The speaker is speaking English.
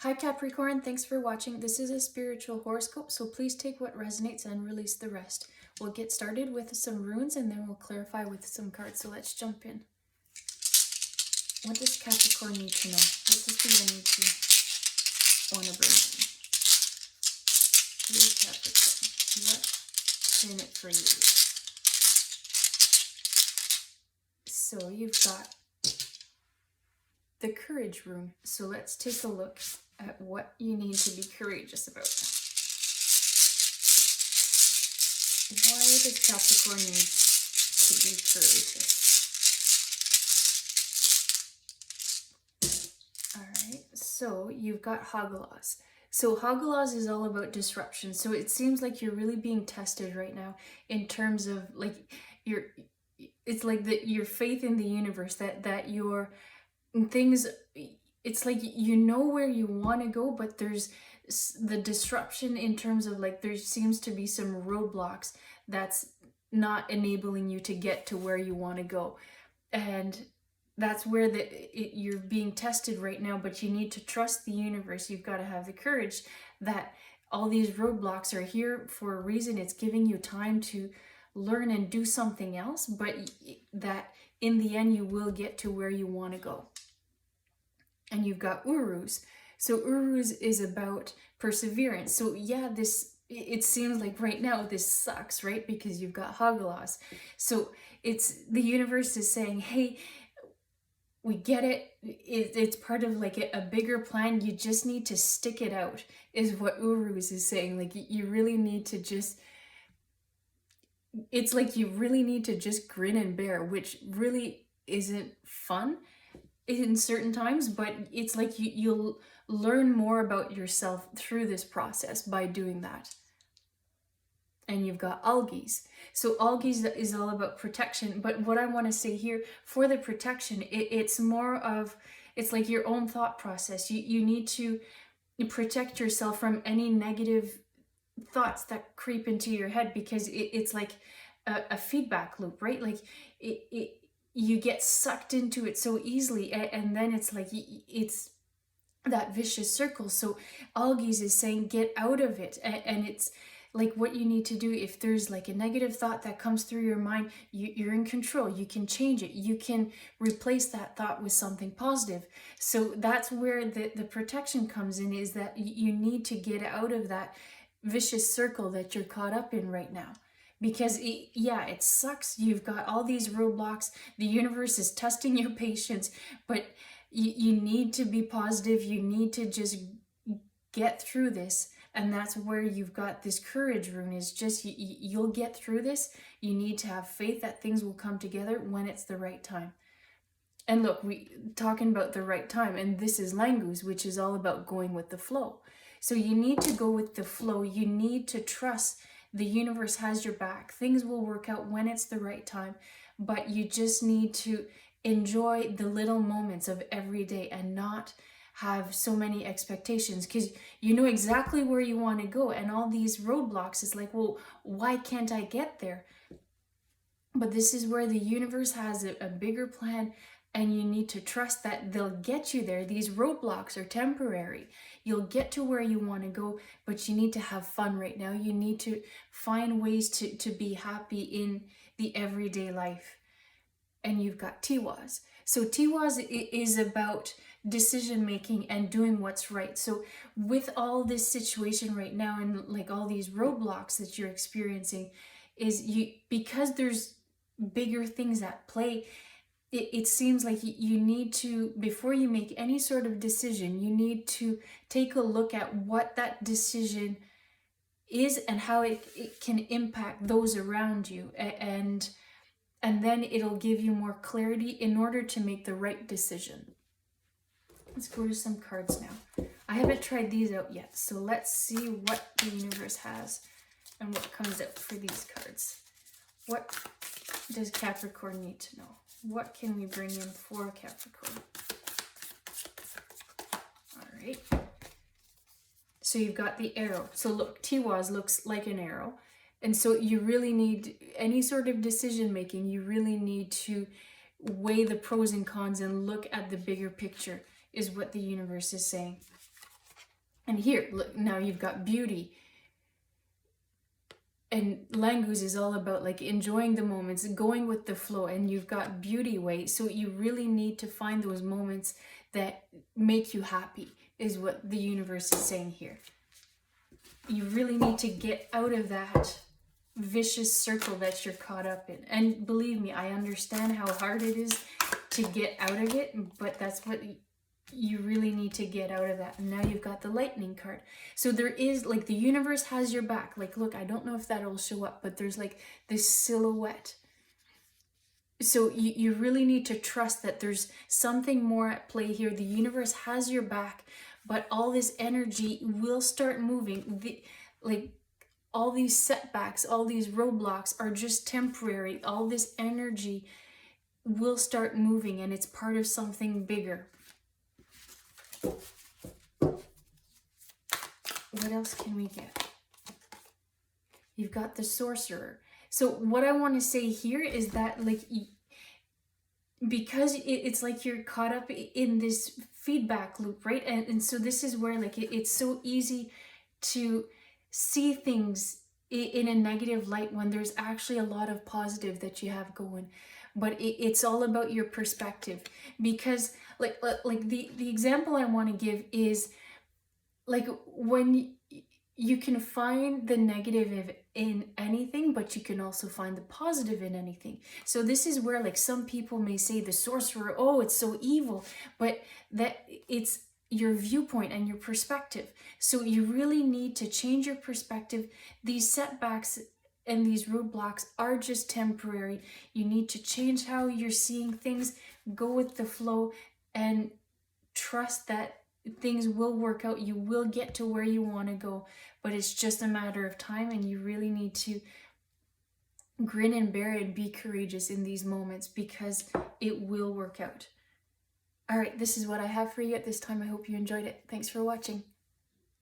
Hi Capricorn, thanks for watching. This is a spiritual horoscope, so please take what resonates and release the rest. We'll get started with some runes and then we'll clarify with some cards. So let's jump in. What does Capricorn need to know? What does the energy want to bring in? Please, Capricorn, what's in it for you? So you've got the courage rune. So let's take a look at what you need to be courageous about. Why does Capricorn need to be courageous? Alright, so you've got Haggalas. So Haggalas is all about disruption. So it seems like you're really being tested right now in terms of like it's like your faith in the universe, that your things, it's like you know where you want to go, but there's the disruption in terms of like there seems to be some roadblocks that's not enabling you to get to where you want to go, and that's where you're being tested right now. But you need to trust the universe. You've got to have the courage that all these roadblocks are here for a reason. It's giving you time to learn and do something else, but that in the end you will get to where you want to go. And you've got Urus. So Urus is about perseverance. So yeah, it seems like right now this sucks, right? Because you've got Haggalas. So it's the universe is saying, hey, we get it. It's part of like a bigger plan. You just need to stick it out, is what Urus is saying. Like you really need to just, it's like you really need to just grin and bear, which really isn't fun in certain times, but it's like you'll learn more about yourself through this process by doing that. And you've got Algies. So Algies is all about protection, but what I want to say here for the protection, it's more of, it's like your own thought process. You need to protect yourself from any negative thoughts that creep into your head, because it's like a feedback loop, right? Like you get sucked into it so easily, and then it's like it's that vicious circle. So Algies is saying get out of it, and it's like what you need to do. If there's like a negative thought that comes through your mind, you're in control. You can change it. You can replace that thought with something positive. So that's where the protection comes in, is that you need to get out of that vicious circle that you're caught up in right now. Because it sucks. You've got all these roadblocks. The universe is testing your patience, but you need to be positive. You need to just get through this. And that's where you've got this courage rune, is just you'll get through this. You need to have faith that things will come together when it's the right time. And look, we talking about the right time, and this is Langus, which is all about going with the flow. So you need to go with the flow. You need to trust the universe has your back. Things will work out when it's the right time, but you just need to enjoy the little moments of every day and not have so many expectations, because you know exactly where you want to go, and all these roadblocks is like, well, why can't I get there? But this is where the universe has a bigger plan, and you need to trust that they'll get you there. These roadblocks are temporary. You'll get to where you want to go, but you need to have fun right now. You need to find ways to be happy in the everyday life. And you've got Tiwaz. So Tiwaz is about decision making and doing what's right. So with all this situation right now, and like all these roadblocks that you're experiencing, is because there's bigger things at play, it seems like you need to, before you make any sort of decision, you need to take a look at what that decision is and how it can impact those around you, and then it'll give you more clarity in order to make the right decision. Let's go to some cards now. I haven't tried these out yet, so let's see what the universe has and what comes out for these cards. What does Capricorn need to know? What can we bring in for Capricorn? All right. So you've got the arrow. So look, Tiwaz looks like an arrow. And so you really need, any sort of decision making, you really need to weigh the pros and cons and look at the bigger picture, is what the universe is saying. And here, look, now you've got beauty. And language is all about like enjoying the moments, going with the flow, and you've got beauty way. So you really need to find those moments that make you happy, is what the universe is saying here. You really need to get out of that vicious circle that you're caught up in. And believe me, I understand how hard it is to get out of it, but that's what you really need to get out of that. And now you've got the lightning card. So there is like the universe has your back. Like, look, I don't know if that'll show up, but there's like this silhouette. So you really need to trust that there's something more at play here. The universe has your back, but all this energy will start moving. Like all these setbacks, all these roadblocks are just temporary. All this energy will start moving, and it's part of something bigger. What else can we get? You've got the sorcerer. So what I want to say here is that like, because it's like you're caught up in this feedback loop, right? And so this is where like it's so easy to see things in a negative light when there's actually a lot of positive that you have going. But it's all about your perspective. Because like the example I want to give is like when you can find the negative in anything, but you can also find the positive in anything. So this is where like some people may say the sorcerer, oh, it's so evil, but that it's your viewpoint and your perspective. So you really need to change your perspective. These setbacks and these roadblocks are just temporary. You need to change how you're seeing things, go with the flow, and trust that things will work out. You will get to where you want to go, but it's just a matter of time, and you really need to grin and bear it and be courageous in these moments, because it will work out. All right, this is what I have for you at this time. I hope you enjoyed it. Thanks for watching.